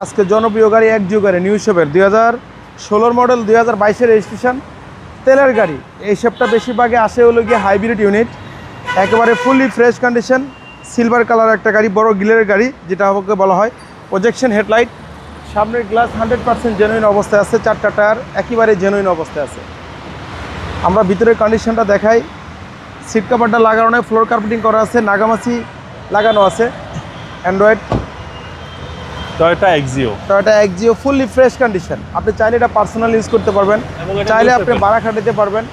আজকে জনপ্রিয় গাড়ি একজিও গাড়ি নিউ শেপের 2016 মডেল 2022 রেজিস্ট্রেশন তেলের গাড়ি। এই শেপটা বেশিরভাগে আসে হলো গিয়ে হাইব্রিড ইউনিট, একেবারে fully fresh condition, silver colour একটা গাড়ি, বড় গিলের গাড়ি যেটা আমাকে বলা হয়। প্রজেকশন হেডলাইট, সামনের গ্লাস 100% জেনুইন অবস্থায় আছে, চারটা টায়ার একেবারে জেনুইন অবস্থায় আছে। আমরা ভিতরের কন্ডিশনটা দেখাই। সিট কাভারটা লাগানো নয়, ফ্লোর কার্পেটিং করা আছে, নাগামাছি লাগানো আছে। Android Toyota Axio fully fresh condition. আপনি চাইলে এটা পার্সোনাল ইউজ করতে পারবেন, চাইলে আপনি ভাড়া খাটাতে পারবেন।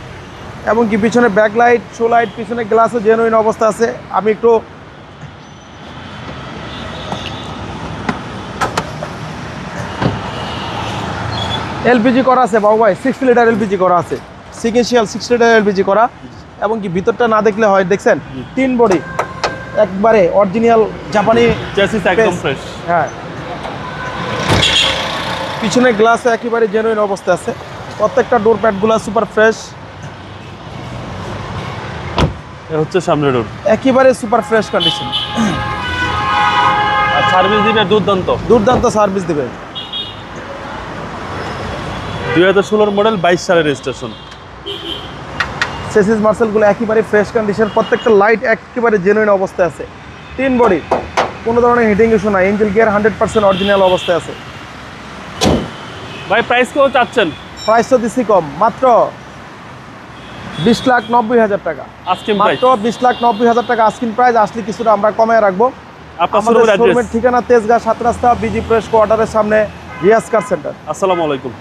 এবং কি পিছনে ব্যাকলাইট, শো লাইট, পিছনে গ্লাসও জেনুইন অবস্থা আছে। আমি একটু এলপিজি করা আছে বাবু ভাই, 60 লিটার এলপিজি করা আছে, সিকুয়েন্সিয়াল 60 লিটার এলপিজি করা। এবং কি ভিতরটা না দেখলে হয়, দেখছেন 3 বডি একবারে অরিজিনাল জাপানি চ্যাসিস একদম ফ্রেশ। হ্যাঁ, পিছনে গ্লাস একেবারে জেনুইন অবস্থা আছে, প্রত্যেকটা ডোর প্যাডগুলো সুপার ফ্রেশ। এ হচ্ছে সামনের ডোর, একেবারে সুপার ফ্রেশ কন্ডিশন। আর সার্ভিস দিবে দুর্দান্ত সার্ভিস দেবে। 2016 মডেল 22 সালের রেজিস্ট্রেশন। চেসিস মার্সেলগুলো একেবারে ফ্রেশ কন্ডিশন, প্রত্যেকটা লাইট একেবারে জেনুইন অবস্থায় আছে। 3 বডি, কোনো ধরনের হিটিং ইস্যু নাই। ইঞ্জিন গিয়ার 100% অরিজিনাল অবস্থায় আছে। ভাই প্রাইস কেউ চাচ্ছেন? প্রাইস তো দিচ্ছি কম, মাত্র 20,90,000 টাকা। মাত্র 20,90,000 টাকা আস্কিং প্রাইস। আসলে কিছুটা আমরা কমায় রাখবো। আমাদের শোরুমের ঠিকানা তেজগাঁ 7 রাস্তা, বিজি প্রেস কোয়ার্টারের সামনে, রিয়াজ কার সেন্টার। আসসালামু আলাইকুম।